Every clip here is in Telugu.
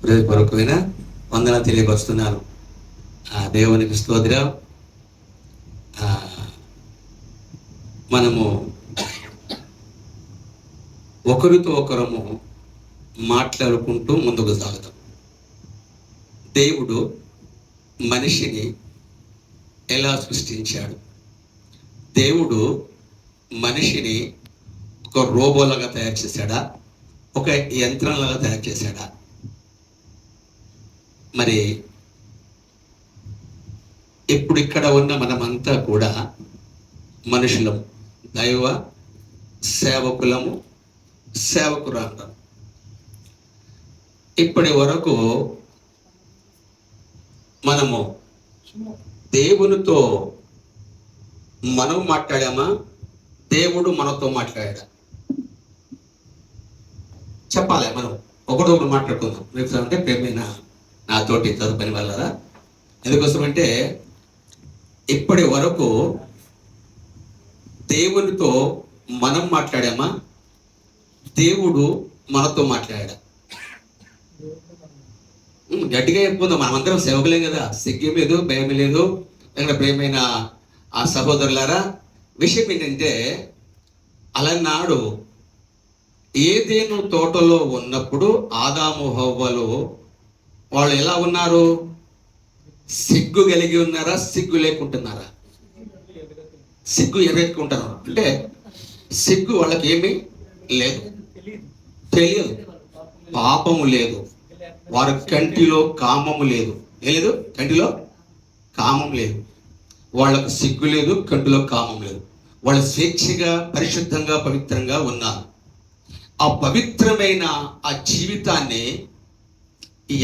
హృదయపూర్వకమైన వందన తెలియపరుస్తున్నాను. దేవునికి స్తోత్రం. మనము ఒకరితో ఒకరము మాట్లాడుకుంటూ ముందుకు సాగుతాం. దేవుడు మనిషిని ఎలా సృష్టించాడు? దేవుడు మనిషిని ఒక రోబోలాగా తయారు చేశాడా? ఒక యంత్రంలాగా తయారు చేశాడా? మరి ఇప్పుడు ఇక్కడ ఉన్న మనమంతా కూడా మనుషులము, దైవ సేవకులము, సేవకురాళ్ళము. ఇప్పటి వరకు మనము దేవునితో మనం మాట్లాడామా? దేవుడు మనతో మాట్లాడా? చెప్పాలి. మనం ఒకడొకడు మాట్లాడుకుందాం. రేపు అంటే ప్రేమైన నాతోటి చదువు పని వాళ్ళరా. ఎందుకోసం అంటే ఇప్పటి వరకు దేవునితో మనం మాట్లాడామా? దేవుడు మనతో మాట్లాడా? గట్టిగా చెప్పుకుందాం. మనమందరం సేవకులేం కదా. సిగ్గు లేదు, భయం లేదు. ప్రేమైన ఆ సహోదరులారా, విషయం ఏంటంటే అలనాడు ఏదేను తోటలో ఉన్నప్పుడు ఆదాము హవ్వలు వాళ్ళు ఎలా ఉన్నారు? సిగ్గు కలిగి ఉన్నారా? సిగ్గు లేకుంటున్నారా? సిగ్గు ఎగెట్టుకుంటున్నారు. అంటే సిగ్గు వాళ్ళకి ఏమీ లేదు, తెలియదు, పాపము లేదు, వారి కంటిలో కామము లేదు. లేదు, కంటిలో కామం లేదు. వాళ్ళకు సిగ్గు లేదు, కంటిలో కామం లేదు. వాళ్ళు స్వేచ్ఛగా, పరిశుద్ధంగా, పవిత్రంగా ఉన్నారు. ఆ పవిత్రమైన ఆ జీవితాన్ని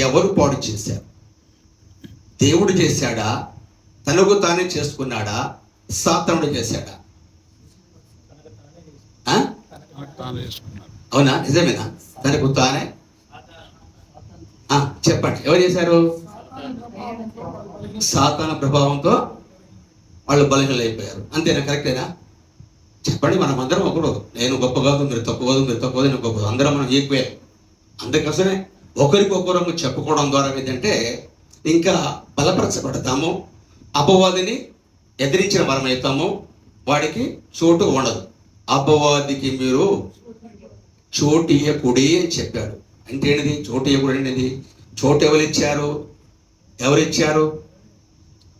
ఎవరు పాడు చేశారు? దేవుడు చేశాడా? తనకు తానే చేసుకున్నాడా? సాతానుడు చేశాడా? అవునా? నిజమేనా? తనకు తానే. చెప్పండి, ఎవరు చేశారు? సాతాను ప్రభావంతో వాళ్ళు బలహీనలు అయిపోయారు. అంతేనా? కరెక్టేనా? చెప్పండి. మనం అందరం ఒకడు. నేను గొప్ప కాదు, మీరు తక్కువ కాదు, మీరు తక్కువ, నేను గొప్ప. అందరం మనం ఈక్వే. అందుకోసమే ఒకరికొకరము చెప్పుకోవడం ద్వారా ఏంటంటే ఇంకా బలపరచబడతాము. అపవాదిని ఎదిరించిన వరం అవుతాము. వాడికి చోటు ఉండదు. అపవాదికి మీరు చోటు ఇయ్యకూడి అని చెప్పాడు. అంటే ఏంటిది? చోటు ఇయ్యకూడదు అనేది. చోటు ఎవరిచ్చారు? ఎవరిచ్చారు?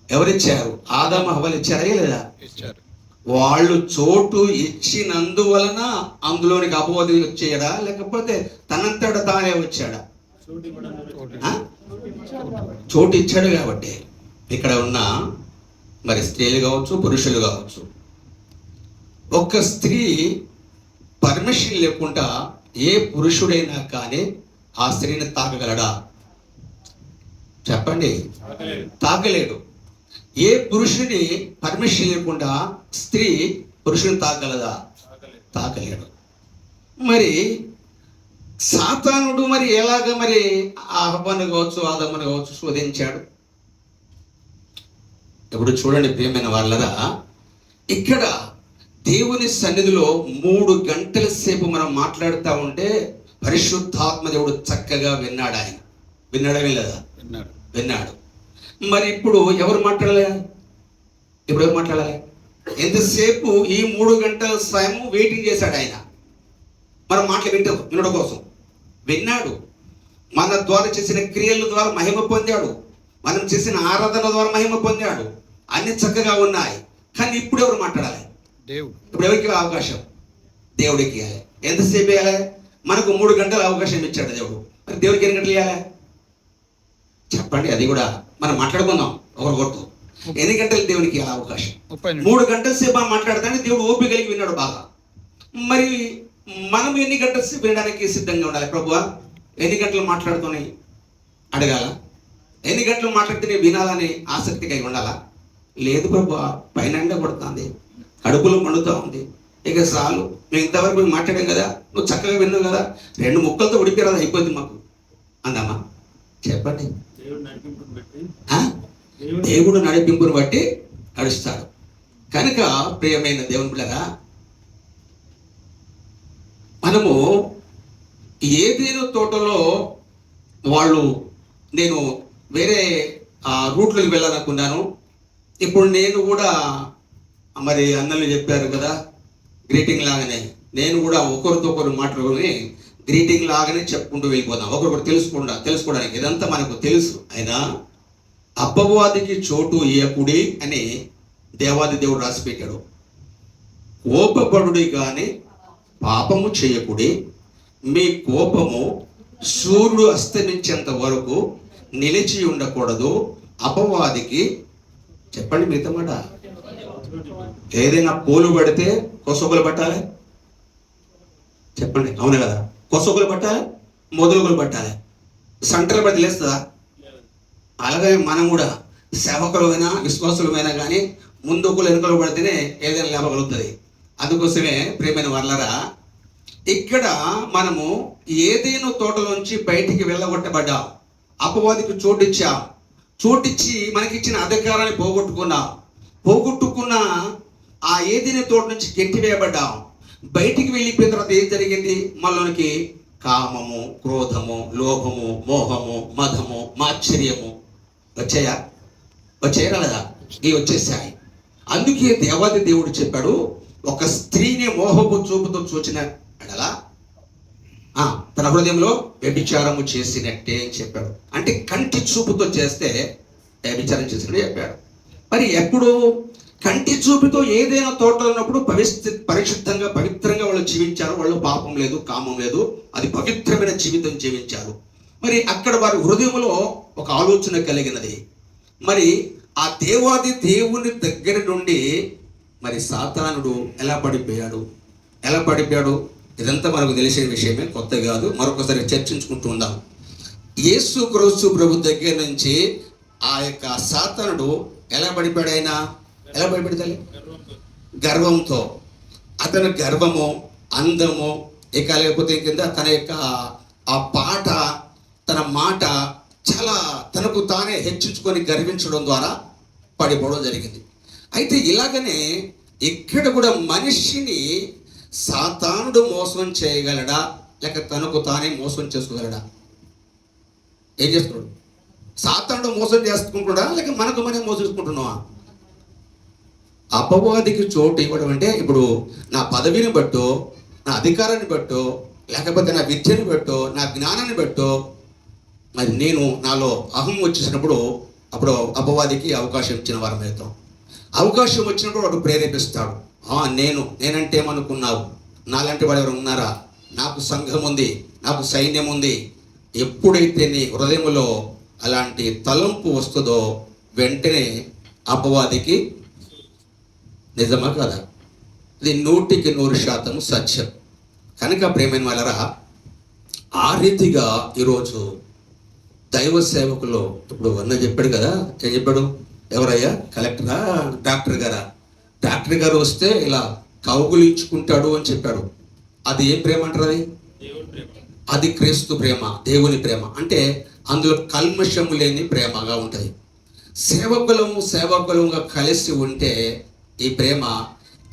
ఎవరిచ్చారు? ఆదాము హవ్వలు ఇచ్చారా లేదా? వాళ్ళు చోటు ఇచ్చినందువలన అందులోనికి అపవాది వచ్చేయడా, లేకపోతే తనంతట తానే వచ్చాడా? చోటు ఇచ్చాడు. కాబట్టి ఇక్కడ ఉన్న మరి స్త్రీలు కావచ్చు, పురుషులు కావచ్చు, ఒక స్త్రీ పర్మిషన్ లేకుండా ఏ పురుషుడైనా కానీ ఆ స్త్రీని తాకగలడా? చెప్పండి. తాకలేడు. ఏ పురుషుని పర్మిషన్ లేకుండా స్త్రీ పురుషుని తాకగలదా? తాకలేడు. మరి సాతానుడు మరి ఎలాగ మరి ఆ హవ్వను కావచ్చు, ఆదమును కావచ్చు శోధించాడు? ఇప్పుడు చూడండి ప్రియమైన వాళ్ళరా, ఇక్కడ దేవుని సన్నిధిలో 3 గంటల సేపు మనం మాట్లాడుతూ ఉంటే పరిశుద్ధాత్మ దేవుడు చక్కగా విన్నాడు. ఆయన విన్నాడా? లేదా? విన్నాడు. మరి ఇప్పుడు ఎవరు మాట్లాడాలి? ఇప్పుడు ఎవరు మాట్లాడాలి? ఎంతసేపు ఈ 3 గంటల సమయం వెయిటింగ్ చేశాడు ఆయన. మనం మాటలు వినడం కోసం విన్నాడు. మన ద్వారా చేసిన క్రియల ద్వారా మహిమ పొందాడు. మనం చేసిన ఆరాధన ద్వారా మహిమ పొందాడు. అన్ని చక్కగా ఉన్నాయి. కానీ ఇప్పుడు ఎవరు మాట్లాడాలి? దేవుడు. ఇప్పుడు ఎవరికి అవకాశం? దేవుడికి ఇవ్వాలి. ఎంతసేపు ఇవ్వాలి? మనకు 3 గంటల అవకాశం ఇచ్చాడు దేవుడు. మరి దేవుడికి ఎన్ని గంటలు ఇవ్వాలి? చెప్పండి. అది కూడా మనం మాట్లాడుకుందాం ఒకరికొకరితో. ఎన్ని గంటలు దేవునికి ఇవ్వాలి అవకాశం? 3 గంటల సేపు మాట్లాడతానే దేవుడు ఓపిక కలిగి విన్నాడు బాగా. మరి మనం ఎన్ని గంటల సేపు వినడానికి సిద్ధంగా ఉండాలి? ప్రభువా, ఎన్ని గంటలు మాట్లాడుతూనే అడగాల? ఎన్ని గంటలు మాట్లాడితే వినాలని ఆసక్తి కలిగి ఉండాలా? లేదు ప్రభువా, పైన కొడుతుంది, కడుపులో మండుతూ ఉంది, ఇక చాలు, మేము ఇంతవరకు మాట్లాడాం కదా, నువ్వు చక్కగా విన్నావు కదా, 2 ముక్కలతో ఉడిపిరాదు, అయిపోద్ది మాకు అందామా? చెప్పండి. దేవుడు నడిపింపును బట్టి నడుస్తాడు. కనుక ప్రియమైన దేవుని బిడ్డలారా, మనము ఏదేను తోటలో వాళ్ళు నేను వేరే రూట్లోకి వెళ్ళాలనుకున్నాను. ఇప్పుడు నేను కూడా మరి అన్నలు చెప్పారు కదా గ్రీటింగ్ లాగానే, నేను కూడా ఒకరితో ఒకరు మాట్లాడుకొని గ్రీటింగ్ లాగానే చెప్పుకుంటూ వెళ్ళిపోదాం, ఒకరొకరు తెలుసుకోవడానికి. ఇదంతా మనకు తెలుసు. అయినా అపవాదికి చోటు ఇయ్యకుడి అని దేవాది దేవుడు రాసి పెట్టాడు. కోపపడుడి కానీ పాపము చేయకుడి, మీ కోపము సూర్యుడు అస్తమించేంత వరకు నిలిచి ఉండకూడదు. అపవాదికి చెప్పండి మిగతా మాట, ఏదైనా పోలు పడితే కొసొకలు పట్టాలి. చెప్పండి, అవును కదా? కొసొకలు పట్టాలి, మొదలుగులు పట్టాలి. సంటలు పడితే లేస్తుందా? అలాగే మనం కూడా సేవకులమైనా విశ్వాసులమైనా కానీ ముందుకులు వెనుకలు పడితేనే ఏదైనా లేవగలుగుతుంది. అందుకోసమే ప్రియమైన వాళ్ళరా, ఇక్కడ మనము ఏదైనా తోటలోంచి బయటికి వెళ్ళగొట్టబడ్డాం. అపవాదికి చోటిచ్చి మనకిచ్చిన అధికారాన్ని పోగొట్టుకున్న ఆ ఏదైనా తోట నుంచి గెంటివేయబడ్డాం. బయటికి వెళ్ళిపోయిన తర్వాత ఏం జరిగింది? మనలోనికి కామము, క్రోధము, లోభము, మోహము, మదము, మాత్సర్యము వచ్చాయా రాలేదా? ఇవి వచ్చేసాయి. అందుకే దేవాది దేవుడు చెప్పాడు, ఒక స్త్రీని మోహపు చూపుతో చూచిన ఎడల తన హృదయంలో వ్యభిచారము చేసినట్టే అని చెప్పాడు. అంటే కంటి చూపుతో చేస్తే వ్యభిచారం చేసినట్టు చెప్పాడు. మరి ఎప్పుడు కంటి చూపుతో ఏదైనా తోటలో ఉన్నప్పుడు పరిశుద్ధంగా పవిత్రంగా వాళ్ళు జీవించారు. వాళ్ళు పాపం లేదు, కామం లేదు, అది పవిత్రమైన జీవితం జీవించారు. మరి అక్కడ వారి హృదయంలో ఒక ఆలోచన కలిగినది. మరి ఆ దేవాది దేవుని దగ్గర నుండి మరి సాతానుడు ఎలా పడిపోయాడు? ఇదంతా మనకు తెలిసిన విషయమే, కొత్త కాదు. మరొకసారి చర్చించుకుంటూ ఉందాం. యేసు క్రీస్తు ప్రభు దగ్గర నుంచి ఆ యొక్క సాతానుడు ఎలా పడిపోయాడు? ఎలా పడిపోయాడు? గర్వంతో. అతని గర్వము, అందము, ఇక లేకపోతే కింద తన యొక్క ఆ పాట, తన మాట చాలా తనకు తానే హెచ్చించుకొని గర్వించడం ద్వారా పడిపోవడం జరిగింది. అయితే ఇలాగనే ఇక్కడ కూడా మనిషిని సాతానుడు మోసం చేయగలడా, లేక తనకు తానే మోసం చేసుకోగలడా? ఏం చేస్తున్నాడు? సాతానుడు మోసం చేసుకుంటున్నా, లేక మనకు మనం మోసం చేసుకుంటున్నావా? అపవాదికి చోటు ఇవ్వడం అంటే ఇప్పుడు నా పదవిని బట్టో, నా అధికారాన్ని బట్టో, లేకపోతే నా విద్యని బట్టో, నా జ్ఞానాన్ని బట్టో మరి నేను నాలో అహం వచ్చేసినప్పుడు అప్పుడు అపవాదికి అవకాశం ఇచ్చిన వారం అవుతాం. అవకాశం వచ్చినప్పుడు వాడు ప్రేరేపిస్తాడు. నేనంటే ఏమనుకున్నావు? నాలాంటి వాడు ఎవరు ఉన్నారా? నాకు సంఘం ఉంది, నాకు సైన్యం ఉంది. ఎప్పుడైతే నీ హృదయంలో అలాంటి తలంపు వస్తుందో వెంటనే అపవాదికి నిజమా కదా? ఇది 100% సత్యం. కనుక ప్రేమైన వాళ్ళరా, ఆ రీతిగా ఈరోజు దైవ సేవకులు ఇప్పుడు అన్న చెప్పాడు కదా, ఏం చెప్పాడు? ఎవరయ్యా? కలెక్టరా? డాక్టర్ గారు వస్తే ఇలా కౌగులించుకుంటాడు అని చెప్పాడు. అది ఏం ప్రేమ అంటారు? అది క్రీస్తు ప్రేమ, దేవుని ప్రేమ. అంటే అందులో కల్మషము లేని ప్రేమగా ఉంటుంది. సేవకులంగా కలిసి ఉంటే ఈ ప్రేమ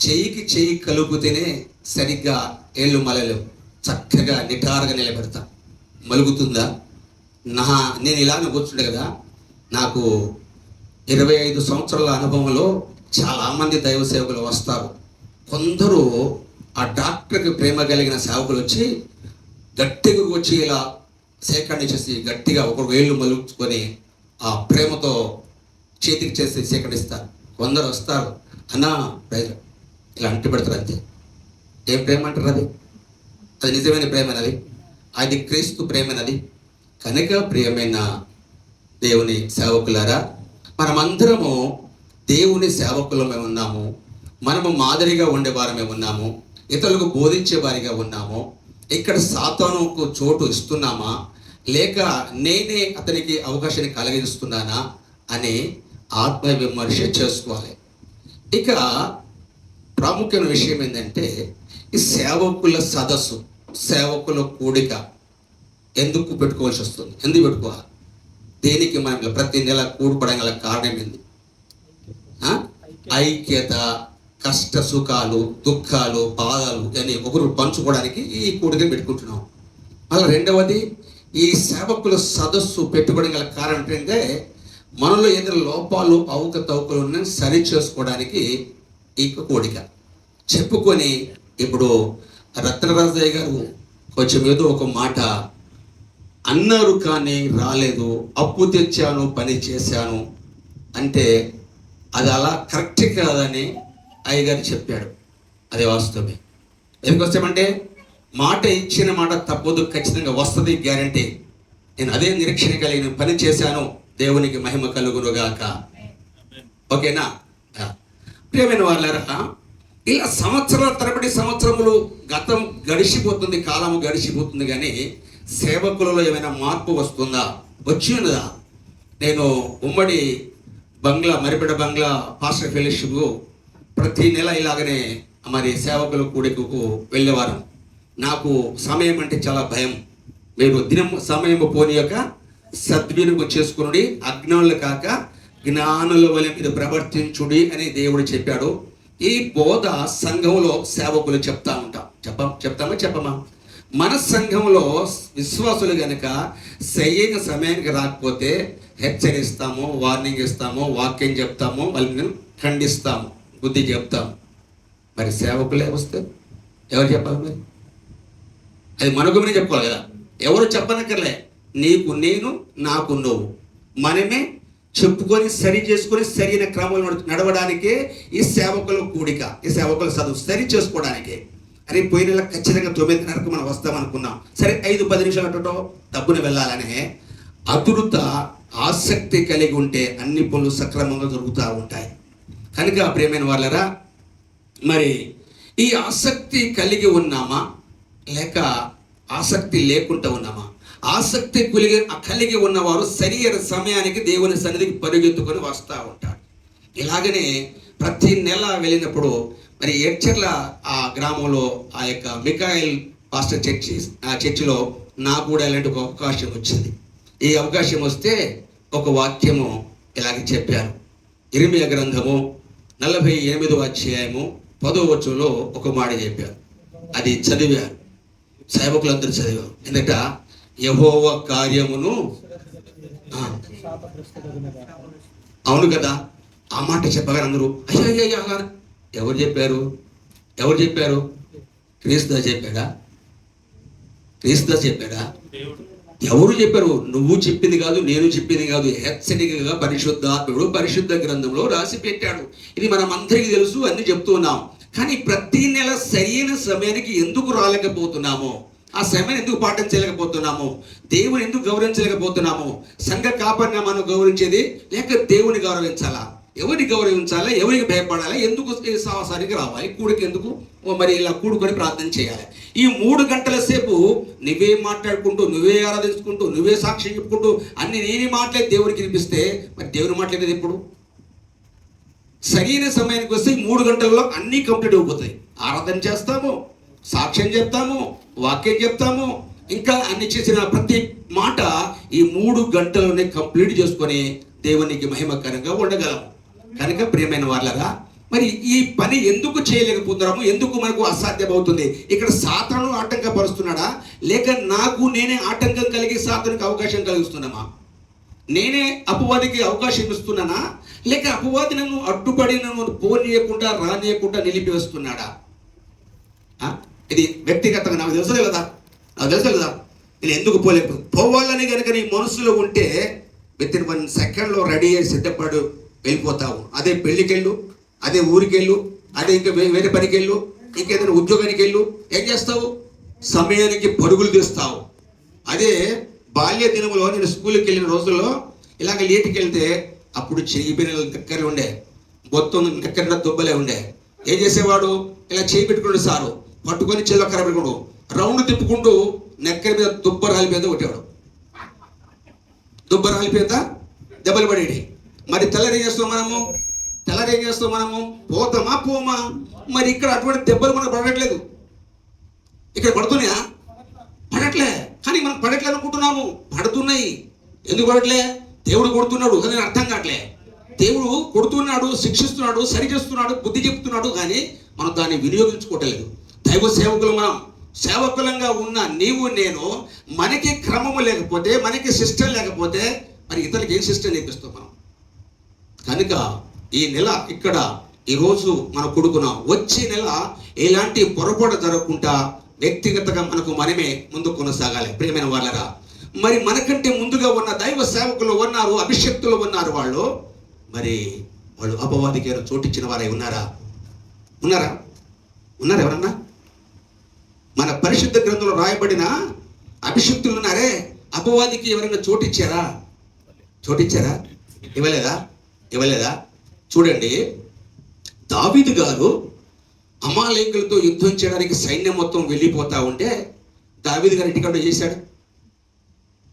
చెయ్యికి చెయ్యి కలుపుతేనే సరిగ్గా ఏళ్ళు మలలేవు, చక్కగా నిటారుగా నిలబెడతా. మలుగుతుందా? నేను ఇలానే కూర్చుండే కదా, నాకు 25 సంవత్సరాల అనుభవంలో చాలామంది దైవ సేవకులు వస్తారు. కొందరు ఆ డాక్టర్కి ప్రేమ కలిగిన సేవకులు వచ్చి గట్టిగా వచ్చి ఇలా సేకరణ చేసి గట్టిగా ఒక వేళ్ళు మలుచుకొని ఆ ప్రేమతో చేతికి చేసి సేకరిస్తారు. కొందరు వస్తారు, అన్నా ప్రైజ్ ఇలా అంటి పెడతారు. అంతే. ఏం ప్రేమ అంటారు? అది నిజమైన ప్రేమనది, అది క్రీస్తు ప్రేమనది. కనుక ప్రియమైన దేవుని సేవకులారా, మనమందరము దేవుని సేవకులమే ఉన్నాము. మనము మాదిరిగా ఉండేవారమే ఉన్నాము, ఇతరులకు బోధించే వారిగా ఉన్నాము. ఇక్కడ సాతానుకు చోటు ఇస్తున్నామా, లేక నేనే అతనికి అవకాశాన్ని కలిగిస్తున్నానా అని ఆత్మ విమర్శ చేసుకోవాలి. ఇక ప్రాముఖ్యమైన విషయం ఏంటంటే, ఈ సేవకుల సదస్సు, సేవకుల కూడిక ఎందుకు పెట్టుకోవాల్సి వస్తుంది? ఎందుకు పెట్టుకోవాలి? దేనికి మనం ప్రతి నెల కూడుపడం గల కారణం ఏంది? ఐక్యత, కష్ట సుఖాలు, దుఃఖాలు, బాధలు అని ఒకరు పంచుకోవడానికి ఈ కూడిక పెట్టుకుంటున్నాం. అలా రెండవది, ఈ సేవకుల సదస్సు పెట్టుబడి గల కారణం ఏంటంటే మనలో ఏదైనా లోపాలు అవకతవకలు ఉన్న సరి చేసుకోవడానికి ఈ కోడిక చెప్పుకొని ఇప్పుడు రత్నరాజయ్య గారు కొంచెం ఏదో ఒక మాట అన్నారు కానీ రాలేదు, అప్పు తెచ్చాను పని చేశాను అంటే అది అలా కరెక్ట్ కాదని అయ్యగారు చెప్పాడు. అదే వాస్తవమే. ఎందుకు వస్తామంటే మాట ఇచ్చిన మాట తప్పదు, ఖచ్చితంగా వస్తుంది, గ్యారంటీ. నేను అదే నిరీక్షణ కలిగిన పని చేశాను, దేవునికి మహిమ కలుగునుగాక. ఓకేనా? ప్రియమైన వాళ్ళారా, ఇలా సంవత్సరాల తరబడి సంవత్సరములు గతం గడిచిపోతుంది, కాలము గడిచిపోతుంది, కానీ సేవకులలో ఏమైనా మార్పు వస్తుందా? వచ్చి ఉన్నదా? నేను ఉమ్మడి బంగ్లా, మరిపెడ బంగ్లా పాస్టర్ ఫెలోషిప్ ప్రతి నెల ఇలాగనే మరి సేవకుల కూడికకు వెళ్ళేవారు. నాకు సమయం అంటే చాలా భయం. మీరు దినం సమయం పోని యొక్క సద్వినియోగం చేసుకుని అజ్ఞానులు కాక జ్ఞానుల వలె మీరు ప్రవర్తించుడి అని దేవుడు చెప్పాడు. ఈ బోధ సంఘంలో సేవకులు చెప్తా ఉంటాం. చెప్పమా? మన సంఘంలో విశ్వాసులు గనక సరైన సమయానికి రాకపోతే హెచ్చరిస్తాము, వార్నింగ్ ఇస్తాము, వాక్యం చెప్తాము, వాళ్ళని ఖండిస్తాము, బుద్ధి చెప్తాము. మరి సేవకులే వస్తే ఎవరు చెప్పాలి? మరి అది మనకునే చెప్పుకోవాలి కదా. ఎవరు చెప్పనక్కర్లే. నీకు నేను, నాకు నువ్వు, మనమే చెప్పుకొని సరి చేసుకొని సరైన క్రమంలో నడవడానికే ఈ సేవకుల కూడిక, ఈ సేవకుల చదువు సరి చేసుకోవడానికే. అని పోయిన నెల ఖచ్చితంగా 9:30కు మనం వస్తామనుకున్నాం. సరే 5-10 నిమిషాలు అటో డబ్బుని వెళ్ళాలనే అతురుత ఆసక్తి కలిగి ఉంటే అన్ని పనులు సక్రమంగా జరుగుతూ ఉంటాయి. కనుక ప్రియమైన వాళ్ళరా, మరి ఈ ఆసక్తి కలిగి ఉన్నామా లేక ఆసక్తి లేకుండా ఉన్నామా? ఆసక్తి కలిగి ఉన్నవారు సరైన సమయానికి దేవుని సన్నిధికి పరిగెత్తుకొని వస్తూ ఉంటారు. ఇలాగనే ప్రతి నెల వెళ్ళినప్పుడు మరి ఎడ్చర్ల ఆ గ్రామంలో ఆ యొక్క మికాయల్ పాస్టర్ చర్చిలో నాకు కూడా ఇలాంటి ఒక అవకాశం వచ్చింది. ఈ అవకాశం వస్తే ఒక వాక్యము ఇలాగ చెప్పారు. ఇర్మియా గ్రంథము 48వ అధ్యాయము 10వ వచనంలో ఒక మాట చెప్పారు. అది చదివారు, సేవకులందరూ చదివారు. ఎందుకంటే యెహోవా కార్యమును, అవును కదా, ఆ మాట చెప్పగా అందరూ అయ్యా ఎవరు చెప్పారు? క్రీస్తు చెప్పాడా? ఎవరు చెప్పారు? నువ్వు చెప్పింది కాదు, నేను చెప్పింది కాదు. హెచ్చరికగా పరిశుద్ధాత్ముడు పరిశుద్ధ గ్రంథంలో రాసి పెట్టాడు. ఇది మనం అందరికీ తెలుసు, అన్ని చెప్తూ ఉన్నాం. కానీ ప్రతి నెల సరైన సమయానికి ఎందుకు రాలేకపోతున్నామో, ఆ సమయాన్ని ఎందుకు పాటించలేకపోతున్నాము, దేవుని ఎందుకు గౌరవించలేకపోతున్నాము? సంఘ కాపరిని మనం గౌరవించేది లేక దేవుని గౌరవించాలా? ఎవరిని గౌరవించాలా? ఎవరికి భయపడాలా? ఎందుకు సావసానికి రావాలి? కూడికి ఎందుకు మరి ఇలా కూడుకొని ప్రార్థన చేయాలి? ఈ 3 గంటల సేపు నువ్వే మాట్లాడుకుంటూ, నువ్వే ఆరాధించుకుంటూ, నువ్వే సాక్ష్యం చెప్పుకుంటూ అన్ని నేనే మాట్లాడి దేవుడికి వినిపిస్తే మరి దేవుని మాట్లాడేది ఎప్పుడు? సరైన సమయానికి వస్తే 3 గంటల్లో అన్నీ కంప్లీట్ అయిపోతాయి. ఆరాధన చేస్తాము, సాక్ష్యం చెప్తాము, వాక్యం చెప్తాము, ఇంకా అన్ని చేసిన ప్రతి మాట ఈ 3 గంటల్లోనే కంప్లీట్ చేసుకొని దేవునికి మహిమకరంగా ఉండగలము. కనుక ప్రియమైన వాళ్ళరా, మరి ఈ పని ఎందుకు చేయలేకపోతున్నాము? ఎందుకు మనకు అసాధ్యమవుతుంది? ఇక్కడ సాతాను ఆటంకపరుస్తున్నాడా లేక నేనే ఆటంకం కలిగి సాతానుకి అవకాశం కలిగిస్తున్నామా? నేనే అపవాదికి అవకాశం ఇస్తున్నానా లేక అపవాది నన్ను అడ్డుపడి నన్ను పోనీయకుండా రానియకుండా నిలిపివేస్తున్నాడా? ఇది వ్యక్తిగతంగా నాకు తెలుసు కదా. నేను ఎందుకు పోవాలని కనుక నీ మనసులో ఉంటే వితిన్ 1 సెకండ్లో రెడీ అయ్యి సిద్ధపడు వెళ్ళిపోతావు. అదే పెళ్ళికెళ్ళు, అదే ఊరికెళ్ళు, అదే ఇంకా వేరే పనికి వెళ్ళు, ఇంకేదైనా ఉద్యోగానికి వెళ్ళు, ఏం చేస్తావు? సమయానికి పరుగులు తీస్తావు. అదే బాల్య దినములో నేను స్కూల్కి వెళ్ళిన రోజుల్లో ఇలాగ లేటుకి వెళ్తే అప్పుడు చెయ్యిపోయిన దగ్గర ఉండే, మొత్తం దగ్గర దుబ్బలే ఉండే. ఏం చేసేవాడు? ఇలా చేయి పెట్టుకుంటూ సారు పట్టుకొని చెల్లో కర పెట్టుకుంటూ రౌండ్ తిప్పుకుంటూ నెక్కర మీద దుబ్బ రాలిపోయేది కొట్టేవాడు. దుబ్బ రాలిపోయేత దెబ్బలు పడేది. మరి తెల్లరి ఏం చేస్తాం మనము? పోతామా పోమా? మరి ఇక్కడ అటువంటి దెబ్బలు మనకు పడట్లేదు. ఇక్కడ పడుతున్నాయా? పడట్లే. కానీ మనం పడట్లే అనుకుంటున్నాము, పడుతున్నాయి. ఎందుకు పడట్లే? దేవుడు కొడుతున్నాడు కానీ అర్థం కావట్లే. దేవుడు కొడుతున్నాడు, శిక్షిస్తున్నాడు, సరి చేస్తున్నాడు, బుద్ధి చెప్తున్నాడు, కానీ మనం దాన్ని వినియోగించుకోవట్లేదు. దైవ సేవకులు మనం సేవకులంగా ఉన్న నీవు నేను మనకి క్రమము లేకపోతే, మనకి సిస్టమ్ లేకపోతే మరి ఇతరులకి ఏం సిస్టమ్ నేర్పిస్తాం మనం? కనుక ఈ నెల ఇక్కడ ఈరోజు మన కొడుకున్నాం, వచ్చే నెల ఎలాంటి పొరపాటు జరగకుండా వ్యక్తిగతంగా మనమే ముందు కొనసాగాలి. ప్రియమైన వాళ్ళరా, మరి మనకంటే ముందుగా ఉన్న దైవ సేవకులు ఉన్నారు, అభిషక్తులు ఉన్నారు. వాళ్ళు అపవాదికి చోటిచ్చిన వారై ఉన్నారా? ఎవరన్నా? మన పరిశుద్ధ గ్రంథంలో రాయబడిన అభిషక్తులు ఉన్నారే, అపవాదికి ఎవరైనా చోటిచ్చారా? ఇవ్వలేదా? చూడండి, దావీదు గారు అమాలేకులతో యుద్ధం చేయడానికి సైన్యం మొత్తం వెళ్ళిపోతా ఉంటే దావీదు గారు ఇంటికాడ చేశాడు,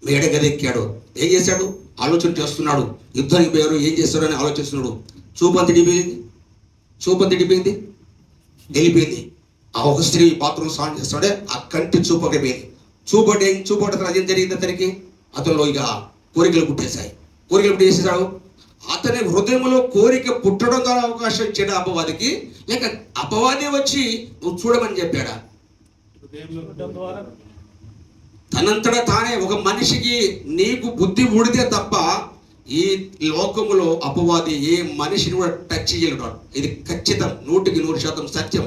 మేడ గది ఎక్కాడు. ఏం చేశాడు? ఆలోచన చేస్తున్నాడు. యుద్ధానికి పోయారు, ఏం చేస్తాడు అని ఆలోచిస్తున్నాడు. చూపంత ఇడిపోయింది, వెళ్ళిపోయింది. ఆ ఒక స్త్రీ బాత్రూమ్ స్నానం చేస్తాడే, ఆ కంటి చూపకపోయింది. చూపడం అదేం జరిగింది? అతనిలో ఇక కోరికలు పుట్టేశాయి. పుట్టేసాడు. అతని హృదయంలో కోరిక పుట్టడం ద్వారా అవకాశం ఇచ్చాడు అపవాదికి, లేక అపవాది వచ్చి నువ్వు చూడమని చెప్పాడా? తనంతటా తానే ఒక మనిషికి నీకు బుద్ధి ఊడితే తప్ప ఈ లోకములో అపవాది ఏ మనిషిని కూడా టచ్ చేయలేడు. ఇది ఖచ్చితం, 100% సత్యం.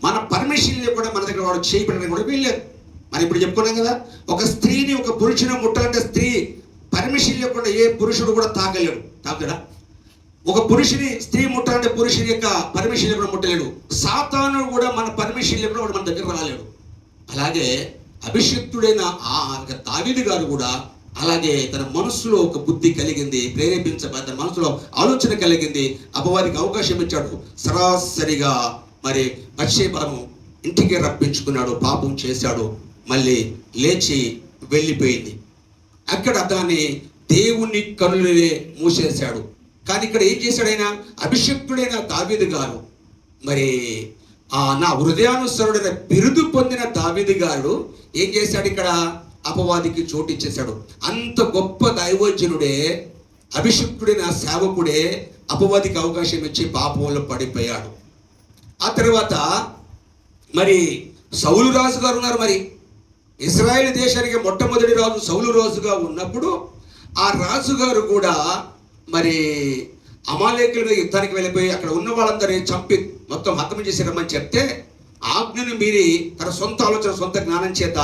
మన పర్మిషన్ కూడా మన దగ్గర వాడు చేయబడడానికి కూడా వీల్లేదు. మనం ఇప్పుడు చెప్పుకున్నాం కదా, ఒక స్త్రీని ఒక పురుషుని ముట్టాలంటే స్త్రీ పర్మిషన్ లేకుండా ఏ పురుషుడు కూడా తాకడా? ఒక పురుషుని స్త్రీ ముట్టాలంటే పురుషుని యొక్క పర్మిషన్ లేకుండా ముట్టలేడు. సాతాను కూడా మన పర్మిషన్ లేకుండా వాడు మన దగ్గర రాలేడు. అలాగే అభిషిక్తుడైన దావీదు గారు కూడా అలాగే తన మనసులో ఒక బుద్ధి కలిగింది, ప్రేరేపించబడి తన మనసులో ఆలోచన కలిగింది, అపవాదికి అవకాశం ఇచ్చాడు. సరాసరిగా బత్షెబను ఇంటికి రప్పించుకున్నాడు, పాపం చేశాడు, మళ్ళీ లేచి వెళ్ళిపోయింది. అక్కడ దాన్ని దేవుని కనులనే మూసేశాడు. కానీ ఇక్కడ ఏం చేశాడు? ఆయన అభిషిక్తుడైన దావీదు గారు, నా హృదయానుసరుడైన బిరుదు పొందిన దావీదు గారు ఏం చేశాడు? ఇక్కడ అపవాదికి చోటు ఇచ్చేశాడు. అంత గొప్ప దైవజనుడే, అభిషిక్తుడైన సేవకుడే అపవాదికి అవకాశం ఇచ్చి పాపంలో పడిపోయాడు. ఆ తర్వాత సౌలు రాజు గారు ఉన్నారు. ఇశ్రాయేలు దేశానికి మొట్టమొదటి రాజు సౌలు రాజుగా ఉన్నప్పుడు ఆ రాజుగారు కూడా అమాలేకుల మీద యుద్ధానికి వెళ్ళిపోయి అక్కడ ఉన్న వాళ్ళందరినీ చంపి మొత్తం హతం చేసేరమ్మని చెప్తే ఆజ్ఞను మీరి తన సొంత ఆలోచన, సొంత జ్ఞానం చేత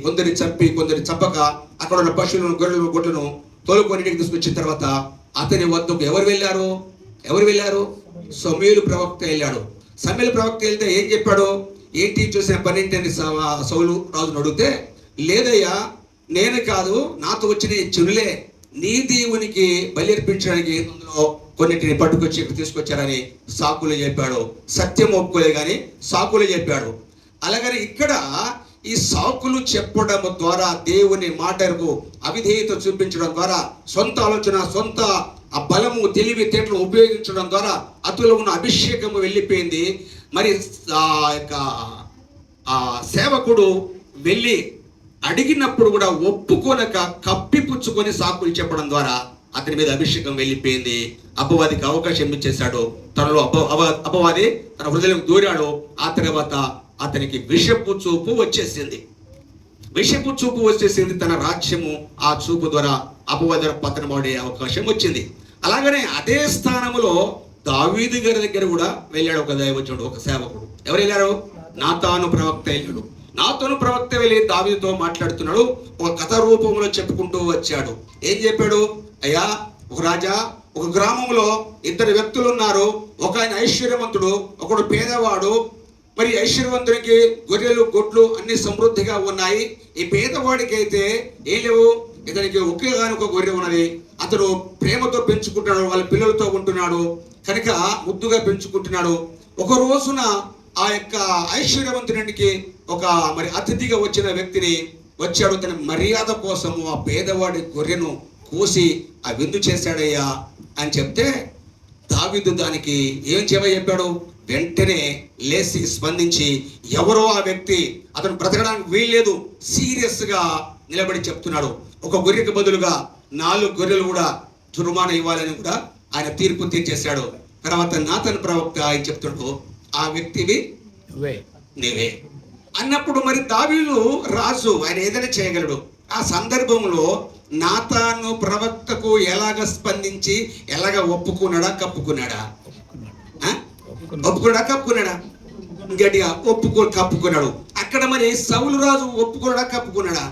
కొందరిని చంపి కొందరిని చంపక అక్కడ ఉన్న పశువులను, గొర్రెలను, గొడ్లను తోలుకొని ఇంటికి తీసుకొచ్చిన తర్వాత అతని వద్దకు ఎవరు వెళ్ళారు? సమూయేలు ప్రవక్త వెళ్ళాడు. సమూయేలు ప్రవక్త వెళ్తే ఏం చెప్పాడు? ఏంటి చూసిన పని ఏంటని సౌలు రాజును అడిగితే, లేదయ్యా, నేను కాదు, నాతో వచ్చిన చెనులే నీ దేవునికి బలి అర్పించడానికి అందులో కొన్నిటిని పట్టుకొచ్చి ఇక్కడ తీసుకొచ్చారని సాకులు చెప్పాడు. సత్యం ఒప్పుకోలే కానీ సాకులు చెప్పాడు. అలాగని ఇక్కడ ఈ సాకులు చెప్పడం ద్వారా, దేవుని మాటకు అవిధేయత చూపించడం ద్వారా, సొంత ఆలోచన, సొంత ఆ బలము, తెలివి తేటలు ఉపయోగించడం ద్వారా అతలో ఉన్న అభిషేకము వెళ్ళిపోయింది. ఆ సేవకుడు వెళ్ళి అడిగినప్పుడు కూడా ఒప్పుకోనక కప్పిపుచ్చుకొని సాకులు చెప్పడం ద్వారా అతని మీద అభిషేకం వెళ్ళిపోయింది. అపవాదికి అవకాశం ఇచ్చేశాడు. తనలో అపవాది తన హృదయం దూరాడు. ఆ తర్వాత అతనికి విషపు చూపు వచ్చేసింది. తన రాజ్యము ఆ చూపు ద్వారా అపవాది పతనమడే అవకాశం వచ్చింది. అలాగనే అదే స్థానంలో దావీదు గారి దగ్గర కూడా వెళ్ళాడు ఒక దైవజనుడు, ఒక సేవకుడు. ఎవరు వెళ్ళారు? నాతాను ప్రవక్త వెళ్ళాడు. నాతాను ప్రవక్త వెళ్ళి దావీదుతో మాట్లాడుతున్నాడు. ఒక కథ రూపంలో చెప్పుకుంటూ వచ్చాడు. ఏం చెప్పాడు? అయ్యా, ఒక రాజా, ఒక గ్రామంలో ఇద్దరు వ్యక్తులు ఉన్నారు. ఒక ఆయన ఐశ్వర్యవంతుడు, ఒకడు పేదవాడు. ఐశ్వర్యవంతుడికి గొర్రెలు, గొడ్లు అన్ని సమృద్ధిగా ఉన్నాయి. ఈ పేదవాడికి అయితే ఏం లేవు. ఇతనికి ఒకేగానొక గొర్రె ఉన్నది. అతడు ప్రేమతో పెంచుకుంటున్నాడు, వాళ్ళ పిల్లలతో ఉంటున్నాడు కనుక ముద్దుగా పెంచుకుంటున్నాడు. ఒక రోజున ఆ యొక్క ఐశ్వర్యవంతునికి ఒక అతిథిగా వచ్చిన వ్యక్తిని వచ్చాడు. తన మర్యాద కోసము ఆ పేదవాడి గొర్రెను కోసి ఆ విందు చేశాడయ్యా అని చెప్తే దావీదు దానికి ఏం చెప్పాడు? వెంటనే లేచి స్పందించి, ఎవరో ఆ వ్యక్తి, అతను బ్రతకడానికి వీల్లేదు, సీరియస్ గా నిలబడి చెప్తున్నాడు. ఒక గొర్రెకి బదులుగా 4 గొర్రెలు కూడా జుర్మానా ఇవ్వాలని కూడా ఆయన తీర్పు తీర్చేశాడు. తర్వాత నాతాను ప్రవక్త ఆయన చెప్తున్నాడు, ఆ వ్యక్తివి నీవే. అన్నప్పుడు మరి దావీదు రాజు, ఆయన ఏదైనా చేయగలడు. ఆ సందర్భంలో నాతాను ప్రవక్తకు ఎలాగ స్పందించి ఎలాగ ఒప్పుకున్నాడా కప్పుకున్నాడా? ఒప్పుకున్నాడా కప్పుకున్నాడా? గట్టిగా కప్పుకున్నాడు. అక్కడ మరి సౌలు రాజు ఒప్పుకున్నాడా కప్పుకున్నాడా?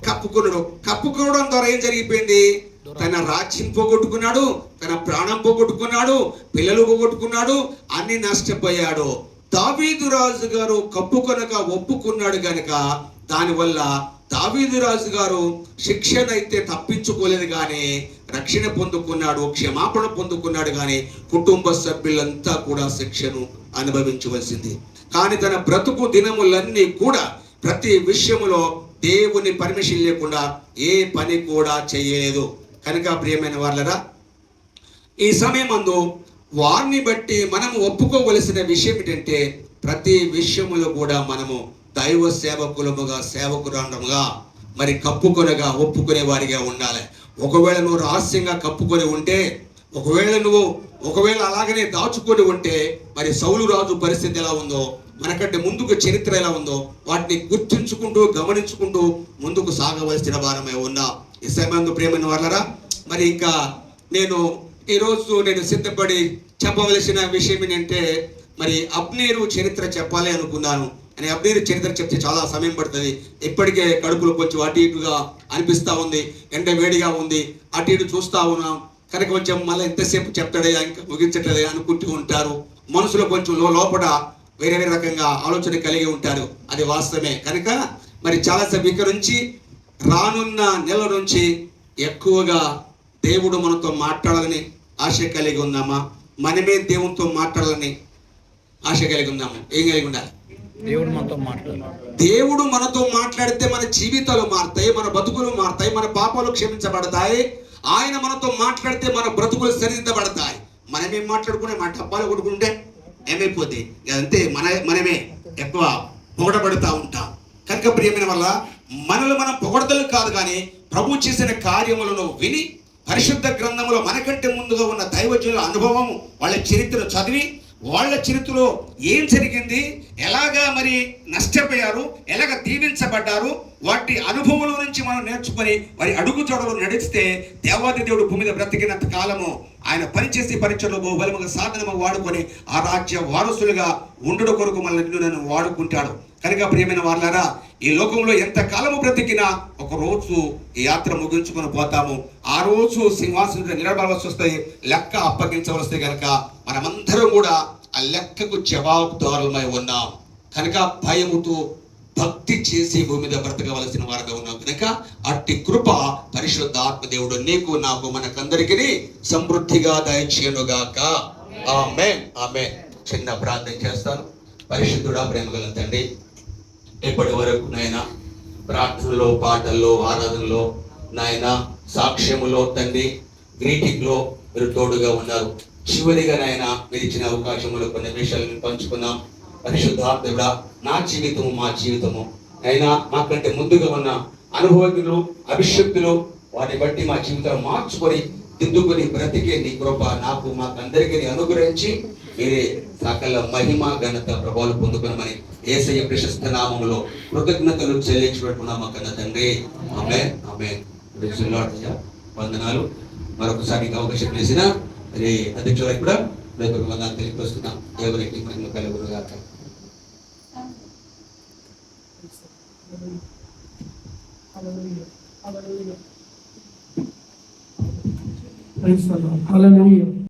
కప్పుకున్నాడు. కప్పుకోవడం ద్వారా ఏం జరిగిపోయింది? తన రాజ్యం పోగొట్టుకున్నాడు, తన ప్రాణం పోగొట్టుకున్నాడు, పిల్లలు పోగొట్టుకున్నాడు, అన్ని నష్టపోయాడు. దావీదు రాజు గారు కప్పుకొనక ఒప్పుకున్నాడు గనక దానివల్ల దావీదు రాజు గారు శిక్షణ అయితే తప్పించుకోలేదు, కానీ రక్షణ పొందుకున్నాడు, క్షమాపణ పొందుకున్నాడు. కానీ కుటుంబ సభ్యులంతా కూడా శిక్షను అనుభవించవలసింది. కానీ తన బ్రతుకు దినములన్నీ కూడా ప్రతి విషయములో దేవుని పర్మిషన్ లేకుండా ఏ పని కూడా చేయలేదు. కనుక ప్రియమైన వాళ్ళరా, ఈ సమయమందు వారిని బట్టి మనము ఒప్పుకోవలసిన విషయం ఏంటంటే, ప్రతి విషయములో కూడా మనము దైవ సేవకులముగా సేవకురాండముగా మరి కప్పుకొనగా ఒప్పుకునే వారిగా ఉండాలి. ఒకవేళ నువ్వు రహస్యంగా కప్పుకొని ఉంటే, ఒకవేళ అలాగనే దాచుకొని ఉంటే, మరి సౌలు రాజు పరిస్థితి ఎలా ఉందో, మనకంటే ముందుకు చరిత్ర ఎలా ఉందో, వాటిని గుర్తించుకుంటూ గమనించుకుంటూ ముందుకు సాగవలసిన వారమే ఉన్నాం. ఈ సమయంలో ప్రియమైన వాళ్ళరా, మరి ఇంకా ఈరోజు నేను సిద్ధపడి చెప్పవలసిన విషయం ఏంటంటే, మరి అబ్నేరు చరిత్ర చెప్పాలి అనుకున్నాను. అని అబ్నేరు చరిత్ర చెప్తే చాలా సమయం పడుతుంది. ఇప్పటికే కడుపులో కొంచెం అటు ఇటుగా అనిపిస్తూ ఉంది, ఎండ వేడిగా ఉంది, అటు ఇటు చూస్తూ ఉన్నాం కనుక కొంచెం మళ్ళీ ఎంతసేపు చెప్తాడే ఇంకా ముగించట్లే అనుకుంటూ ఉంటారు. మనసులో కొంచెం లోపల వేరే వేరే రకంగా ఆలోచన కలిగి ఉంటారు. అది వాస్తవమే. కనుక మరి చాలాసేపు ఇక్కడ నుంచి రానున్న నెల నుంచి ఎక్కువగా దేవుడు మనతో మాట్లాడాలని ఆశ కలిగి ఉన్నామా? మనమే దేవునితో మాట్లాడాలని ఆశ కలిగి ఉన్నాము. ఏం కలిగి ఉండాలి? దేవుడు మనతో మాట్లాడితే మన జీవితాలు మారుతాయి, మన బతుకులు మారుతాయి, మన పాపాలు క్షమించబడతాయి. ఆయన మనతో మాట్లాడితే మన బ్రతుకులు సరిదిద్దబడతాయి. మనమేం మాట్లాడుకునే మన డబ్బాలు కొట్టుకుంటే ఏమైపోద్ది? అంతే, మనమే ఎక్కువ పొగడబడుతూ ఉంటాం. కనుక ప్రియమైన వల్ల మనల్ని మనం పొగడతలు కాదు, కానీ ప్రభు చేసిన కార్యములను విని పరిశుద్ధ గ్రంథములో మనకంటే ముందుగా ఉన్న దైవజనుల అనుభవము, వాళ్ళ చరిత్ర చదివి, వాళ్ళ చరిత్రలో ఏం జరిగింది, ఎలాగా మరి నష్టపోయారు, ఎలాగ దీవించబడ్డారు, వాటి అనుభవంలో నుంచి మనం నేర్చుకొని వారి అడుగుజాడలో నడిస్తే దేవాది దేవుడు భూమి మీద బ్రతికినంత కాలము ఆయన పనిచేసి పరీక్షలో బహుబలముగా సాధనము వాడుకొని ఆ రాజ్య వారసులుగా ఉండడం కొరకు మనల్ని నన్ను వాడుకుంటాడు. కనుక ప్రియమైన వాళ్ళారా, ఈ లోకంలో ఎంత కాలము బ్రతికినా ఒక రోజు ఈ యాత్ర ముగించుకొని పోతాము. ఆ రోజు సింహాసనం నిలబడవలసి వస్తాయి, లెక్క అప్పగించవలసి. కనుక మనమందరం కూడా ఆ లెక్కకు జవాబుదారులమై ఉన్నాం. కనుక భయముతో భక్తి చేసి భూమి మీద బ్రతకవలసిన వారుగా ఉన్నాం. కనుక అట్టి కృప పరిశుద్ధ ఆత్మదేవుడు నీకు నాకు మనకందరికీ సమృద్ధిగా దయచేయునుగాక. ఆమేన్, ఆమేన్. చిన్న ప్రార్థన చేస్తాను. పరిశుద్ధుడా, ప్రేమగల తండ్రి, ఇప్పటి వరకు నాయన ప్రార్థనలో, పాటల్లో, ఆరాధనలో, నాయన సాక్ష్యములో, తండ్రి గ్రీటింగ్లో మీరు తోడుగా ఉన్నారు. చివరిగా నాయన మీరు ఇచ్చిన అవకాశంలో కొన్ని విషయాలను పంచుకున్నాం. పరిశుద్ధాత్ముడా, నా జీవితము మా జీవితము అయినా మాకంటే ముందుగా ఉన్న అనుభవజ్ఞులు, అభిషక్తులు, వాటిని బట్టి మా జీవితాలు మార్చుకొని దిద్దుకొని బ్రతికే నీ కృప నాకు మాకందరికీ అనుగ్రహించి మీరే సకల మహిమ ఘనత ప్రభావాలు పొందుకున్నామని యేసయ్య ప్రశస్త నామములో కృతజ్ఞతలు చెల్లించుకుంటున్నాము కన్న తండ్రి. ఆమేన్, ఆమేన్. వందనాలు. మరొకసారి అవకాశం చేసిన అధ్యక్షులకు కూడా వందనాలు తెలియపరుస్తున్నాం. ఎవరికి మహిమ కలుగునుగాక. Hallelujah.